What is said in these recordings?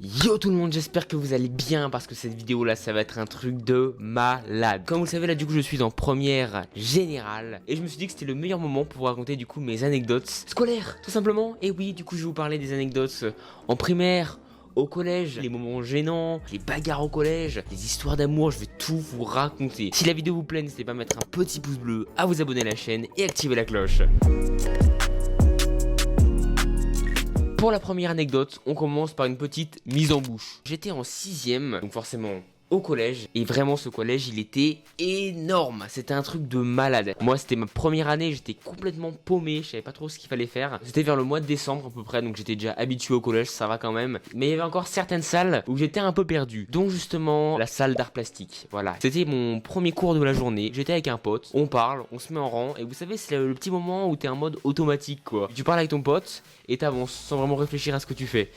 Yo tout le monde, j'espère que vous allez bien parce que cette vidéo là ça va être un truc de malade. Comme vous le savez là du coup je suis en première générale et je me suis dit que c'était le meilleur moment pour vous raconter du coup mes anecdotes scolaires tout simplement. Et oui du coup je vais vous parler des anecdotes en primaire, au collège, les moments gênants, les bagarres au collège, les histoires d'amour, je vais tout vous raconter. Si la vidéo vous plaît n'hésitez pas à mettre un petit pouce bleu, à vous abonner à la chaîne et activer la cloche. Pour la première anecdote, on commence par une petite mise en bouche. J'étais en 6ème, donc forcément au collège, et vraiment ce collège il était énorme, c'était un truc de malade. Moi c'était ma première année, j'étais complètement paumé, je savais pas trop ce qu'il fallait faire. C'était vers le mois de décembre à peu près, donc j'étais déjà habitué au collège, ça va quand même. Mais il y avait encore certaines salles où j'étais un peu perdu, dont justement la salle d'art plastique. Voilà, c'était mon premier cours de la journée, j'étais avec un pote, on parle, on se met en rang, et vous savez c'est le petit moment où t'es en mode automatique quoi. Tu parles avec ton pote, et t'avances sans vraiment réfléchir à ce que tu fais.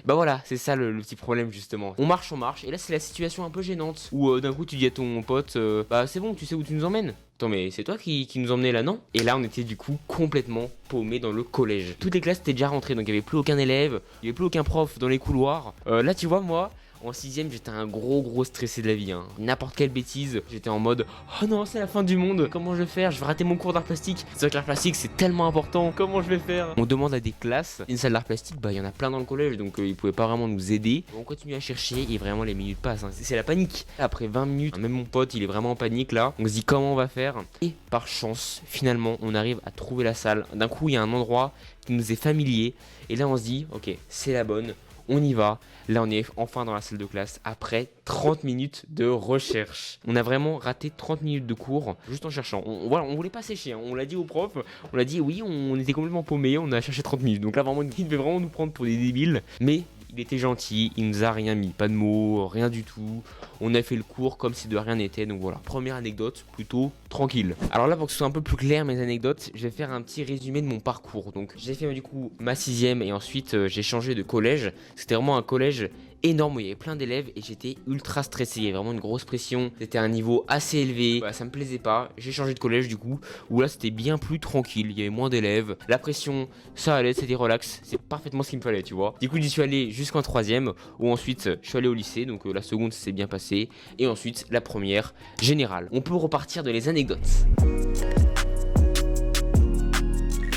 Bah voilà, c'est ça le petit problème justement. On marche, et là c'est la situation un peu gênante où d'un coup tu dis à ton pote bah c'est bon, tu sais où tu nous emmènes. Attends mais c'est toi qui nous emmenais là non? Et là on était du coup complètement paumé dans le collège. Toutes les classes étaient déjà rentrées donc il n'y avait plus aucun élève, il n'y avait plus aucun prof dans les couloirs. Là tu vois moi en 6ème j'étais un gros stressé de la vie hein. N'importe quelle bêtise, j'étais en mode oh non c'est la fin du monde, comment je vais faire? Je vais rater mon cours d'art plastique. C'est vrai que l'art plastique c'est tellement important, comment je vais faire? On demande à des classes, une salle d'art plastique, bah il y en a plein dans le collège donc ils pouvaient pas vraiment nous aider. On continue à chercher et vraiment les minutes passent hein. C'est la panique. Après 20 minutes, même mon pote il est vraiment en panique là. On se dit comment on va faire? Et par chance finalement on arrive à trouver la salle. D'un coup il y a un endroit qui nous est familier et là on se dit ok c'est la bonne. On y va, là on est enfin dans la salle de classe après 30 minutes de recherche. On a vraiment raté 30 minutes de cours juste en cherchant. Voilà, on voulait pas sécher, hein. On l'a dit au prof, on l'a dit oui, on était complètement paumés, on a cherché 30 minutes. Donc là vraiment, il devait vraiment nous prendre pour des débiles. Mais il était gentil, il nous a rien mis, pas de mots, rien du tout. On a fait le cours comme si de rien n'était, donc voilà. Première anecdote, plutôt tranquille. Alors là, pour que ce soit un peu plus clair mes anecdotes, je vais faire un petit résumé de mon parcours. Donc j'ai fait du coup ma 6ème et ensuite j'ai changé de collège. C'était vraiment un collège énorme où il y avait plein d'élèves et j'étais ultra stressé, il y avait vraiment une grosse pression, c'était un niveau assez élevé, bah, ça me plaisait pas, j'ai changé de collège du coup, où là c'était bien plus tranquille, il y avait moins d'élèves, la pression ça allait, c'était relax, c'est parfaitement ce qu'il me fallait tu vois. Du coup j'y suis allé jusqu'en 3ème, où ensuite je suis allé au lycée, donc la seconde ça s'est bien passé, et ensuite la première générale. On peut repartir de les anecdotes.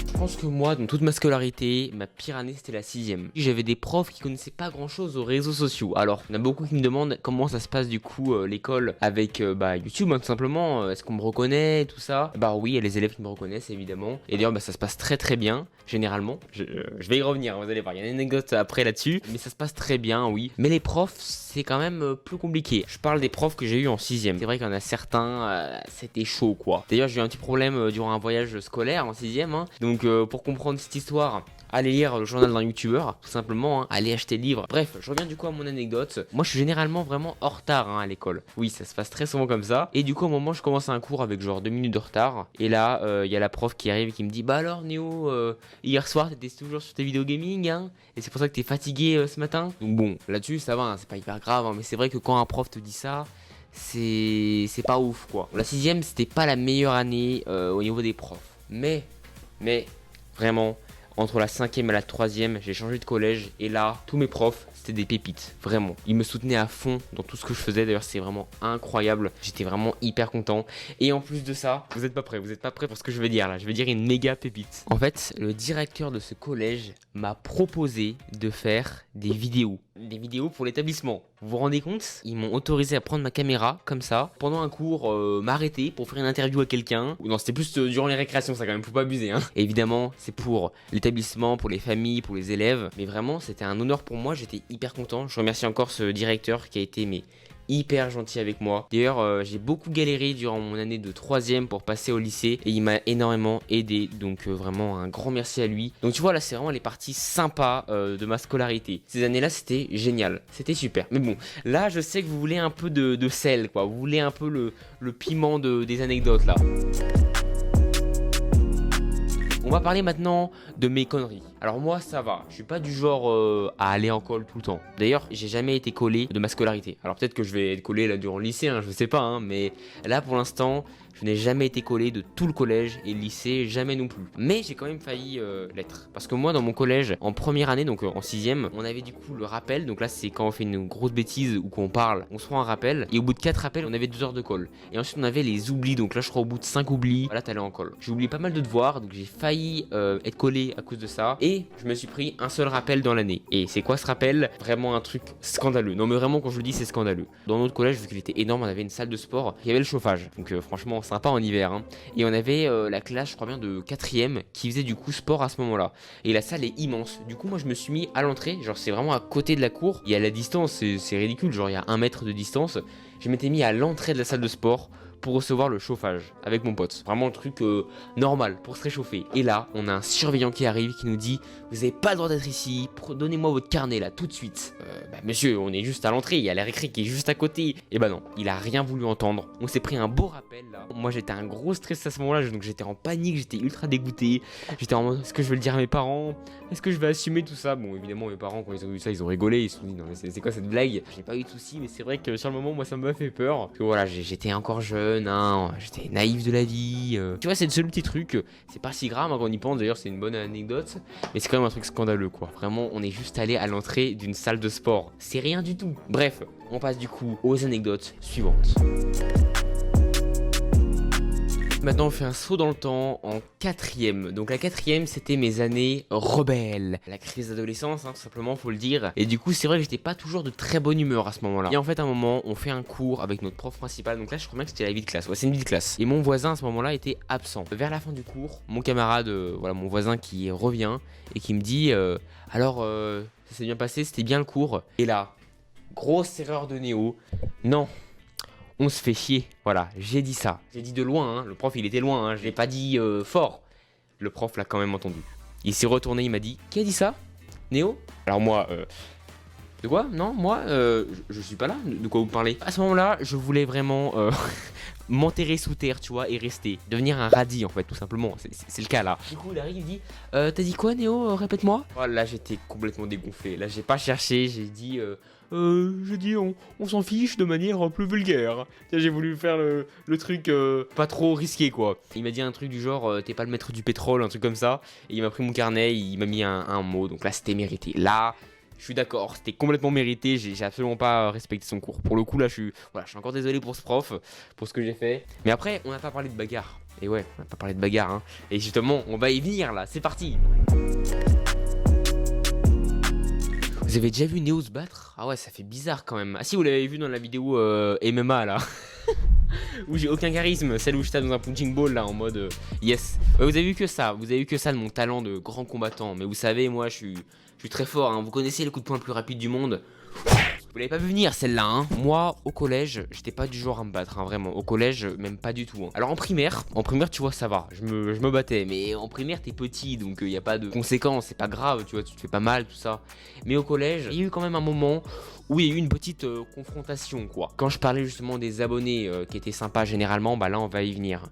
Je pense que moi, dans toute ma scolarité, ma pire année c'était la 6ème. J'avais des profs qui connaissaient pas grand chose aux réseaux sociaux. Alors, il y en a beaucoup qui me demandent comment ça se passe du coup l'école avec YouTube hein, tout simplement. Est-ce qu'on me reconnaît, tout ça? Bah oui, il y a les élèves qui me reconnaissent évidemment. Et d'ailleurs, ça se passe très bien, généralement. Je vais y revenir, vous allez voir, il y a une anecdote après là-dessus. Mais ça se passe très bien, oui. Mais les profs, c'est quand même plus compliqué. Je parle des profs que j'ai eu en 6ème. C'est vrai qu'il y en a certains, c'était chaud quoi. D'ailleurs, j'ai eu un petit problème durant un voyage scolaire en 6ème. Hein. Donc, pour comprendre cette histoire, allez lire le journal d'un youtubeur, tout simplement, hein, allez acheter le livre. Bref, je reviens du coup à mon anecdote. Moi je suis généralement vraiment en retard hein, à l'école. Oui, ça se passe très souvent comme ça. Et du coup, au moment où je commence un cours avec genre 2 minutes de retard, et là, il y a la prof qui arrive et qui me dit bah alors Néo, hier soir t'étais toujours sur tes vidéos gaming, hein, et c'est pour ça que t'es fatigué ce matin. Donc bon, là-dessus ça va, hein, c'est pas hyper grave, hein, mais c'est vrai que quand un prof te dit ça, c'est pas ouf quoi. La 6ème c'était pas la meilleure année au niveau des profs. Mais vraiment, entre la 5ème et la 3ème, j'ai changé de collège et là, tous mes profs, c'était des pépites, vraiment. Ils me soutenaient à fond dans tout ce que je faisais, d'ailleurs c'est vraiment incroyable, j'étais vraiment hyper content. Et en plus de ça, vous êtes pas prêts pour ce que je vais dire là, je vais dire une méga pépite. En fait, le directeur de ce collège m'a proposé de faire des vidéos pour l'établissement. Vous vous rendez compte? Ils m'ont autorisé à prendre ma caméra comme ça pendant un cours, m'arrêter pour faire une interview à quelqu'un. Non, c'était plus durant les récréations, ça quand même, faut pas abuser hein. Et évidemment, c'est pour l'établissement, pour les familles, pour les élèves. Mais vraiment, c'était un honneur pour moi, j'étais hyper content. Je remercie encore ce directeur qui a été hyper gentil avec moi. D'ailleurs, j'ai beaucoup galéré durant mon année de 3ème pour passer au lycée et il m'a énormément aidé. Donc vraiment un grand merci à lui. Donc tu vois là c'est vraiment les parties sympas de ma scolarité. Ces années-là c'était génial, c'était super. Mais bon, là je sais que vous voulez un peu de sel quoi. Vous voulez un peu le piment des anecdotes là. On va parler maintenant de mes conneries. Alors moi ça va, je suis pas du genre à aller en colle tout le temps. D'ailleurs j'ai jamais été collé de ma scolarité. Alors peut-être que je vais être collé là durant le lycée, je sais pas, mais là pour l'instant je n'ai jamais été collé de tout le collège et le lycée, jamais non plus. Mais j'ai quand même failli l'être. Parce que moi dans mon collège, en première année, donc en 6ème, on avait du coup le rappel. Donc là c'est quand on fait une grosse bêtise ou qu'on parle, on se prend un rappel. Et au bout de 4 rappels, on avait 2 heures de colle. Et ensuite on avait les oublis, donc là je crois au bout de 5 oublis, là t'allais en colle. J'ai oublié pas mal de devoirs, donc j'ai failli être collé à cause de ça. Et je me suis pris un seul rappel dans l'année. Et c'est quoi ce rappel? Vraiment un truc scandaleux. Non mais vraiment quand je le dis c'est scandaleux. Dans notre collège, vu qu'il était énorme, on avait une salle de sport, il y avait le chauffage. Donc franchement sympa en hiver. Et on avait la classe, je crois bien, de 4ème qui faisait du coup sport à ce moment-là. Et la salle est immense. Du coup moi je me suis mis à l'entrée, genre c'est vraiment à côté de la cour. Il y a la distance, c'est ridicule, genre il y a 1 mètre de distance. Je m'étais mis à l'entrée de la salle de sport pour recevoir le chauffage avec mon pote. Vraiment le truc normal pour se réchauffer. Et là, on a un surveillant qui arrive qui nous dit: vous avez pas le droit d'être ici, donnez-moi votre carnet là tout de suite. Monsieur, on est juste à l'entrée, il y a la récré qui est juste à côté. Et bah non, il a rien voulu entendre. On s'est pris un beau rappel là. Moi j'étais un gros stress à ce moment-là, donc j'étais en panique, j'étais ultra dégoûté. J'étais en mode: est-ce que je vais le dire à mes parents? Est-ce que je vais assumer tout ça? Bon évidemment mes parents quand ils ont vu ça, ils ont rigolé, ils se sont dit: non mais c'est quoi cette blague? J'ai pas eu de soucis, mais c'est vrai que sur le moment moi ça m'a fait peur. Parce que voilà, j'étais encore jeune. J'étais naïf de la vie. Tu vois, c'est le seul petit truc. C'est pas si grave quand on y pense. D'ailleurs, c'est une bonne anecdote. Mais c'est quand même un truc scandaleux, quoi. Vraiment, on est juste allé à l'entrée d'une salle de sport. C'est rien du tout. Bref, on passe du coup aux anecdotes suivantes. Maintenant on fait un saut dans le temps en 4ème. Donc la 4ème c'était mes années rebelles. La crise d'adolescence tout simplement faut le dire. Et du coup c'est vrai que j'étais pas toujours de très bonne humeur à ce moment là. Et en fait à un moment on fait un cours avec notre prof principal. Donc là je crois bien que c'était la vie de classe. Ouais c'est une vie de classe. Et mon voisin à ce moment là était absent. Vers la fin du cours mon camarade, voilà mon voisin qui revient et qui me dit alors ça s'est bien passé, c'était bien le cours. Et là grosse erreur de Néo. Non, on se fait chier. Voilà, j'ai dit ça. J'ai dit de loin, le prof il était loin, je l'ai pas dit fort. Le prof l'a quand même entendu. Il s'est retourné, il m'a dit: qui a dit ça? Néo? Alors moi, de quoi? Non, moi, je suis pas là, de quoi vous parlez? À ce moment-là, je voulais vraiment m'enterrer sous terre, tu vois, et rester. Devenir un radis en fait, tout simplement. C'est le cas là. Du coup, il arrive, il dit: t'as dit quoi Néo? Répète-moi. Oh, là, j'étais complètement dégonflé. Là, j'ai pas cherché, j'ai dit... on s'en fiche de manière plus vulgaire. J'ai voulu faire le truc pas trop risqué quoi. Il m'a dit un truc du genre t'es pas le maître du pétrole, un truc comme ça. Et il m'a pris mon carnet, il m'a mis un mot. Donc là c'était mérité. Là je suis d'accord, c'était complètement mérité. J'ai absolument pas respecté son cours. Pour le coup là je suis encore désolé pour ce prof, pour ce que j'ai fait. Mais après on n'a pas parlé de bagarre. Et ouais, on n'a pas parlé de bagarre. Et justement on va y venir là, c'est parti. Vous avez déjà vu Néo se battre? Ah ouais, ça fait bizarre quand même. Ah si, vous l'avez vu dans la vidéo MMA là. Où j'ai aucun charisme, celle où je tape dans un punching ball là en mode yes. Ouais, vous avez vu que ça, de mon talent de grand combattant. Mais vous savez, moi je suis très fort, Vous connaissez le coup de poing le plus rapide du monde? Vous l'avez pas vu venir celle-là, Moi, au collège, j'étais pas du genre à me battre, vraiment. Au collège, même pas du tout. Alors en primaire, tu vois, ça va. Je me battais. Mais en primaire, t'es petit, donc y a pas de conséquences. C'est pas grave, tu vois, tu te fais pas mal, tout ça. Mais au collège, il y a eu quand même un moment où il y a eu une petite confrontation, quoi. Quand je parlais justement des abonnés qui étaient sympas généralement, bah là, on va y venir.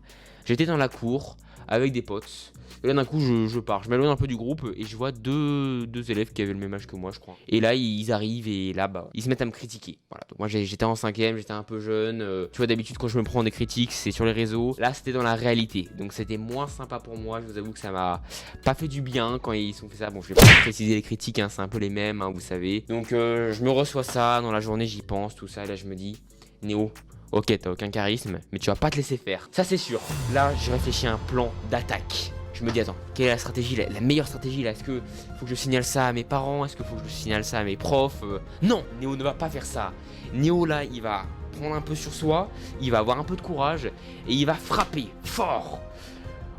J'étais dans la cour avec des potes. Et là d'un coup je pars, je m'éloigne un peu du groupe et je vois deux élèves qui avaient le même âge que moi je crois. Et là ils arrivent et là bah ils se mettent à me critiquer. Voilà, donc moi j'étais en 5ème, j'étais un peu jeune. Tu vois d'habitude quand je me prends des critiques c'est sur les réseaux. Là c'était dans la réalité, donc c'était moins sympa pour moi. Je vous avoue que ça m'a pas fait du bien quand ils ont fait ça. Bon je vais pas préciser les critiques, c'est un peu les mêmes vous savez. Donc je me reçois ça, dans la journée j'y pense, tout ça et là je me dis: Néo, ok t'as aucun charisme mais tu vas pas te laisser faire. Ça c'est sûr. Là j'ai réfléchi à un plan d'attaque. Je me dis attends, quelle est la stratégie, la meilleure stratégie là? Est-ce que faut que je signale ça à mes parents? Est-ce que faut que je signale ça à mes profs? Non, Néo ne va pas faire ça. Néo là, il va prendre un peu sur soi, il va avoir un peu de courage et il va frapper fort.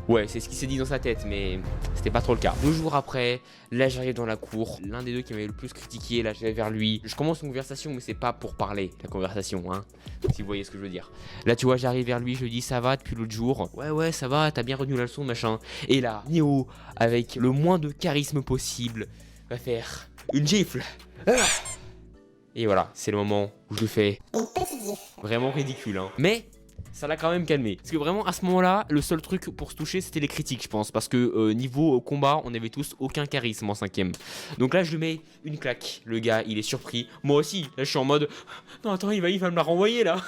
Ouais, c'est ce qui s'est dit dans sa tête, mais c'était pas trop le cas. 2 jours après, là j'arrive dans la cour. L'un des deux qui m'avait le plus critiqué, là je vais vers lui. Je commence une conversation, mais c'est pas pour parler, la conversation, si vous voyez ce que je veux dire. Là tu vois, j'arrive vers lui, je lui dis: ça va depuis l'autre jour? Ouais, ça va, t'as bien retenu la leçon, machin. Et là, Néo, avec le moins de charisme possible, va faire une gifle. Et voilà, c'est le moment où je fais vraiment ridicule, Mais ça l'a quand même calmé. Parce que vraiment, à ce moment-là, le seul truc pour se toucher, c'était les critiques, je pense. Parce que niveau combat, on avait tous aucun charisme en 5ème. Donc là, je lui mets une claque. Le gars, il est surpris. Moi aussi, là, je suis en mode, non, attends, il va me la renvoyer là.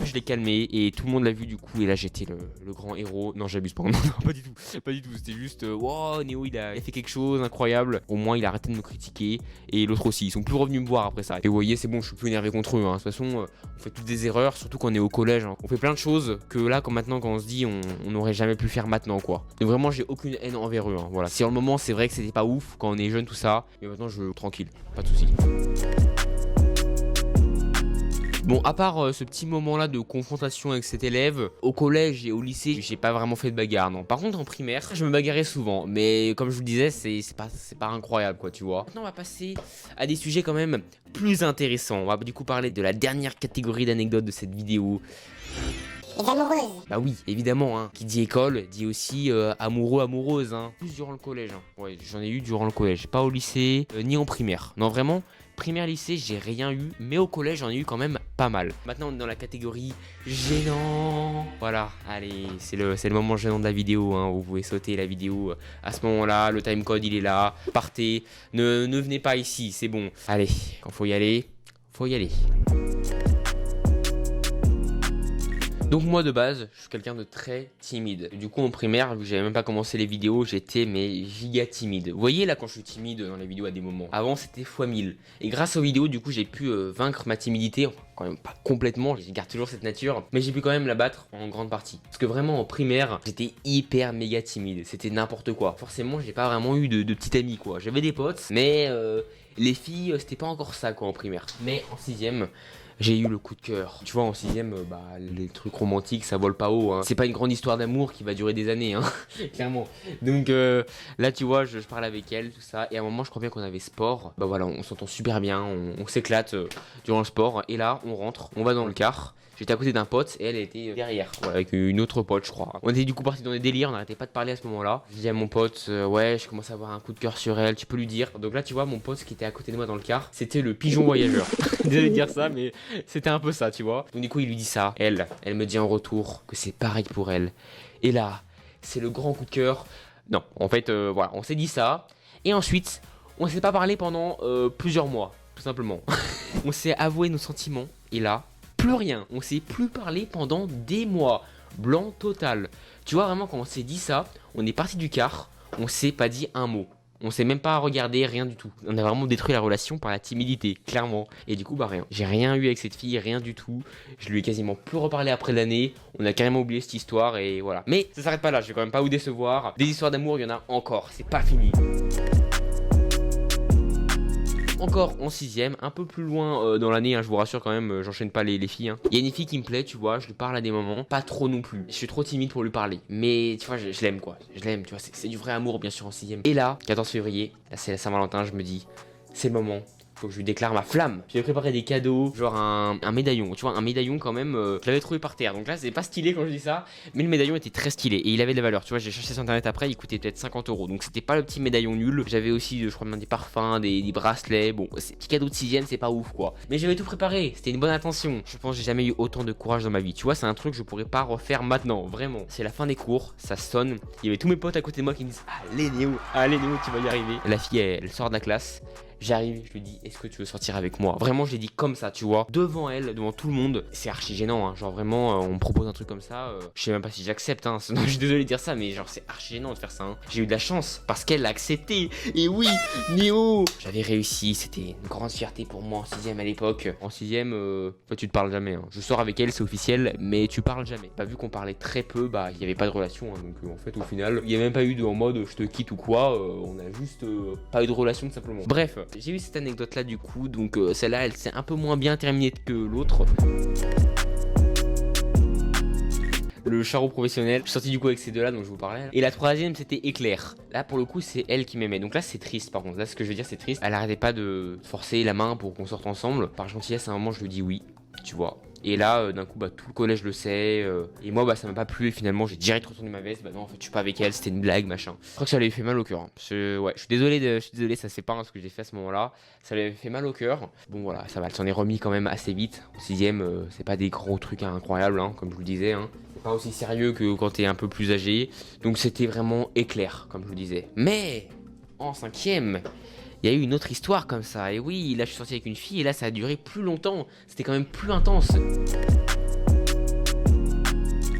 Je l'ai calmé et tout le monde l'a vu du coup. Et là, j'étais le grand héros. Non, j'abuse pas. Non, pas du tout. Pas du tout. C'était juste, wow, Néo, il a fait quelque chose d'incroyable. Au moins, il a arrêté de me critiquer. Et l'autre aussi. Ils sont plus revenus me voir après ça. Et vous voyez, c'est bon, je suis plus énervé contre eux. Hein. De toute façon, on fait toutes des erreurs, surtout quand on est au collège. Hein. On fait plein de choses que là, comme maintenant, quand on se dit, on n'aurait jamais pu faire maintenant, quoi. Donc vraiment, j'ai aucune haine envers eux. Hein. Voilà. Si en le moment, c'est vrai que c'était pas ouf quand on est jeune, tout ça. Mais maintenant, tranquille. Pas de soucis. Bon, à part ce petit moment-là de confrontation avec cet élève, au collège et au lycée, j'ai pas vraiment fait de bagarre, non. Par contre, en primaire, je me bagarrais souvent, mais comme je vous le disais, c'est pas incroyable, quoi, tu vois. Maintenant, on va passer à des sujets quand même plus intéressants. On va du coup parler de la dernière catégorie d'anecdotes de cette vidéo. Les amoureuses. Bah oui, évidemment, hein. Qui dit école, dit aussi amoureux, amoureuse, hein. Plus durant le collège, hein. Ouais, j'en ai eu durant le collège, pas au lycée, ni en primaire. Non, vraiment. Primaire, lycée, j'ai rien eu, mais au collège, j'en ai eu quand même pas mal. Maintenant, on est dans la catégorie gênant. Voilà, allez, c'est le moment gênant de la vidéo, hein. Vous pouvez sauter la vidéo à ce moment-là, le timecode, il est là. Partez, ne venez pas ici, c'est bon. Allez, quand faut y aller, faut y aller. Donc moi de base, je suis quelqu'un de très timide. Du coup en primaire, vu que j'avais même pas commencé les vidéos, j'étais mais giga timide. Vous voyez là quand je suis timide dans les vidéos à des moments. Avant c'était x1000. Et grâce aux vidéos, du coup j'ai pu vaincre ma timidité. Enfin, quand même pas complètement, je garde toujours cette nature. Mais j'ai pu quand même la battre en grande partie. Parce que vraiment en primaire, j'étais hyper méga timide. C'était n'importe quoi. Forcément, j'ai pas vraiment eu de petits amis quoi. J'avais des potes, mais les filles, c'était pas encore ça quoi en primaire. Mais en 6ème, j'ai eu le coup de cœur. Tu vois, en 6ème, bah, les trucs romantiques, ça vole pas haut. Hein. C'est pas une grande histoire d'amour qui va durer des années, hein. Clairement. Donc là, tu vois, je parle avec elle, tout ça. Et à un moment, je crois bien qu'on avait sport. Bah voilà, on s'entend super bien, on s'éclate durant le sport. Et là, on rentre, on va dans le car. J'étais à côté d'un pote et elle était derrière, voilà, avec une autre pote, je crois. On était du coup partis dans des délires, on n'arrêtait pas de parler à ce moment-là. Je dis à mon pote, ouais, je commence à avoir un coup de cœur sur elle, tu peux lui dire. Donc là, tu vois, mon pote qui était à côté de moi dans le car, c'était le pigeon voyageur. Désolé de dire ça, mais c'était un peu ça, tu vois. Donc du coup, il lui dit ça. Elle me dit en retour que c'est pareil pour elle. Et là, c'est le grand coup de cœur. Non, en fait, voilà, on s'est dit ça. Et ensuite, on s'est pas parlé pendant plusieurs mois, tout simplement. On s'est avoué nos sentiments. Et là, plus rien, on s'est plus parlé pendant des mois, blanc total. Tu vois vraiment quand on s'est dit ça, on est parti du car, on s'est pas dit un mot. On s'est même pas regardé, rien du tout. On a vraiment détruit la relation par la timidité, clairement. Et du coup, bah rien. J'ai rien eu avec cette fille, rien du tout. Je lui ai quasiment plus reparlé après l'année. On a carrément oublié cette histoire et voilà. Mais ça s'arrête pas là, je vais quand même pas vous décevoir. Des histoires d'amour, il y en a encore, c'est pas fini. Encore en 6ème, un peu plus loin dans l'année, hein, je vous rassure quand même, j'enchaîne pas les filles. Hein. Il y a une fille qui me plaît, tu vois, je lui parle à des moments, pas trop non plus. Je suis trop timide pour lui parler, mais tu vois, je l'aime quoi. Je l'aime, tu vois, c'est du vrai amour bien sûr en 6ème. Et là, 14 février, là c'est la Saint-Valentin, je me dis, c'est le moment. Faut que je lui déclare ma flamme. J'ai préparé des cadeaux, genre un médaillon. Tu vois, un médaillon quand même, je l'avais trouvé par terre. Donc là, c'est pas stylé quand je dis ça, mais le médaillon était très stylé et il avait de la valeur. Tu vois, j'ai cherché sur internet après, il coûtait peut-être 50 €. Donc c'était pas le petit médaillon nul. J'avais aussi, je crois, même des parfums, des bracelets. Bon, ces petits cadeaux de 6ème, c'est pas ouf quoi. Mais j'avais tout préparé, c'était une bonne intention. Je pense que j'ai jamais eu autant de courage dans ma vie. Tu vois, c'est un truc que je pourrais pas refaire maintenant, vraiment. C'est la fin des cours, ça sonne. Il y avait tous mes potes à côté de moi qui me disent, allez Néo, tu vas y arriver. La fille, elle sort de la classe. J'arrive, je lui dis, est-ce que tu veux sortir avec moi? Vraiment, je l'ai dit comme ça, tu vois, devant elle, devant tout le monde. C'est archi gênant, hein. Genre vraiment, on me propose un truc comme ça. Je sais même pas si j'accepte, hein. Je suis désolé de dire ça, mais genre, c'est archi gênant de faire ça. Hein. J'ai eu de la chance parce qu'elle l'a accepté. Et oui, Néo, j'avais réussi. C'était une grande fierté pour moi en 6ème à l'époque. En 6ème, toi, tu te parles jamais. Hein. Je sors avec elle, c'est officiel, mais tu parles jamais. Bah, vu qu'on parlait très peu, bah, il y avait pas de relation. Hein. Donc, en fait, au final, il y a même pas eu de en mode je te quitte ou quoi. On a juste pas eu de relation tout simplement. Bref. J'ai eu cette anecdote là du coup, donc celle-là elle s'est un peu moins bien terminée que l'autre. Le charreau professionnel, je suis sorti du coup avec ces deux-là dont je vous parlais. Et la troisième c'était Éclair. Là pour le coup c'est elle qui m'aimait. Donc là c'est triste par contre. Là ce que je veux dire c'est triste. Elle arrêtait pas de forcer la main pour qu'on sorte ensemble. Par gentillesse à un moment je lui dis oui. Tu vois. Et là, d'un coup, bah, tout le collège le sait. Et moi, bah, ça m'a pas plu. Et finalement, j'ai direct retourné ma veste. Bah non, en fait, je suis pas avec elle. C'était une blague, machin. Je crois que ça lui avait fait mal au cœur. Hein. Ouais, je suis désolé, ça c'est pas ce que j'ai fait à ce moment-là. Ça lui avait fait mal au cœur. Bon, voilà, ça va. Elle s'en est remis quand même assez vite. En sixième, c'est pas des gros trucs incroyables, hein, comme je vous le disais. Hein. C'est pas aussi sérieux que quand t'es un peu plus âgé. Donc, c'était vraiment éclair, comme je vous le disais. Mais en cinquième, il y a eu une autre histoire comme ça. Et oui, là je suis sorti avec une fille et là ça a duré plus longtemps. C'était quand même plus intense.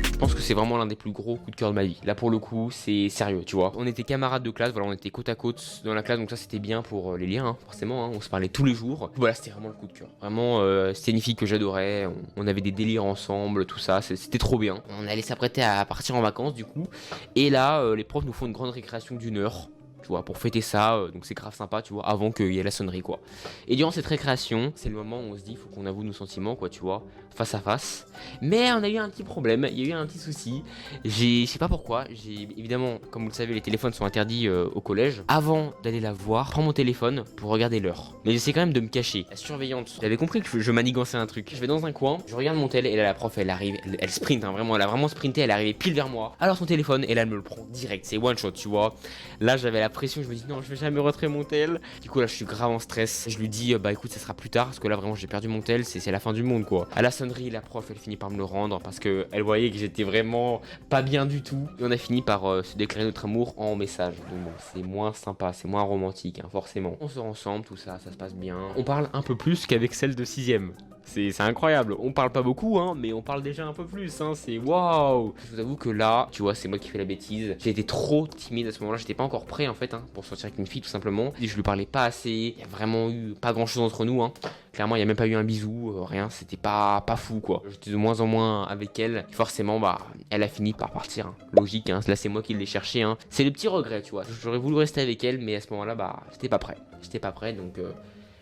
Je pense que c'est vraiment l'un des plus gros coups de cœur de ma vie. Là pour le coup, c'est sérieux, tu vois. On était camarades de classe, voilà, on était côte à côte dans la classe, donc ça c'était bien pour les liens, hein, forcément. Hein, on se parlait tous les jours. Voilà, c'était vraiment le coup de cœur. Vraiment, c'était une fille que j'adorais. On avait des délires ensemble, tout ça. C'était trop bien. On allait s'apprêter à partir en vacances du coup. Et là, les profs nous font une grande récréation d'1 heure. Tu vois, pour fêter ça, donc c'est grave sympa, tu vois, avant qu'il y ait la sonnerie, quoi. Et durant cette récréation, c'est le moment où on se dit, faut qu'on avoue nos sentiments, quoi, tu vois, face à face. Mais on a eu un petit problème, il y a eu un petit souci. Je sais pas pourquoi, évidemment, comme vous le savez, les téléphones sont interdits au collège. Avant d'aller la voir, je prends mon téléphone pour regarder l'heure. Mais j'essaie quand même de me cacher. La surveillante, j'avais compris que je manigançais un truc. Je vais dans un coin, je regarde mon tel, et là la prof, elle arrive, elle sprint, hein, vraiment, elle a vraiment sprinté, elle est arrivée pile vers moi. Alors son téléphone, et là elle me le prend direct, c'est one shot, tu vois. Là j'avais la pression, je me dis non, je vais jamais rentrer mon tel. Du coup là je suis grave en stress. Je lui dis bah écoute, ça sera plus tard parce que là vraiment j'ai perdu mon tel, c'est la fin du monde quoi. À la sonnerie, la prof elle finit par me le rendre parce que elle voyait que j'étais vraiment pas bien du tout. Et on a fini par se déclarer notre amour en message. Donc bon, c'est moins sympa, c'est moins romantique, hein, forcément. On sort ensemble, tout ça, ça se passe bien. On parle un peu plus qu'avec celle de 6ème. C'est incroyable, on parle pas beaucoup hein, mais on parle déjà un peu plus hein, c'est waouh. Je vous avoue que là, tu vois, c'est moi qui fais la bêtise. J'ai été trop timide à ce moment-là, j'étais pas encore prêt en fait hein, pour sortir avec une fille tout simplement. Et je lui parlais pas assez, il y a vraiment eu pas grand chose entre nous hein. Clairement, il y a même pas eu un bisou, rien, c'était pas fou quoi. J'étais de moins en moins avec elle, et forcément bah elle a fini par partir, hein. Logique hein, là c'est moi qui l'ai cherché hein. C'est le petit regret, tu vois. J'aurais voulu rester avec elle, mais à ce moment-là bah j'étais pas prêt donc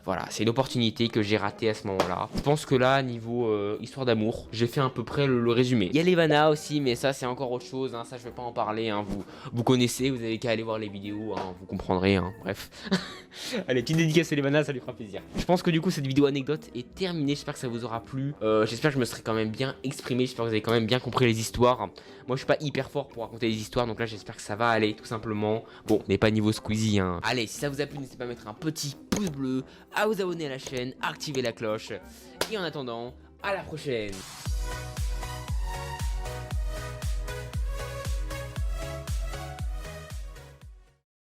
voilà, c'est une opportunité que j'ai ratée à ce moment-là. Je pense que là, niveau histoire d'amour, j'ai fait à peu près le résumé. Il y a l'Evana aussi, mais ça c'est encore autre chose, hein. Ça je vais pas en parler, hein. Vous connaissez, vous avez qu'à aller voir les vidéos, hein. Vous comprendrez, hein. Bref. Allez, petite dédicace à l'Evana, ça lui fera plaisir. Je pense que du coup cette vidéo anecdote est terminée, j'espère que ça vous aura plu. J'espère que je me serai quand même bien exprimé, j'espère que vous avez quand même bien compris les histoires. Moi je suis pas hyper fort pour raconter les histoires, donc là j'espère que ça va aller, tout simplement. Bon, on n'est pas niveau Squeezie, hein. Allez, si ça vous a plu, n'hésitez pas à mettre un petit pouce bleu, à vous abonner à la chaîne, à activer la cloche. Et en attendant, à la prochaine.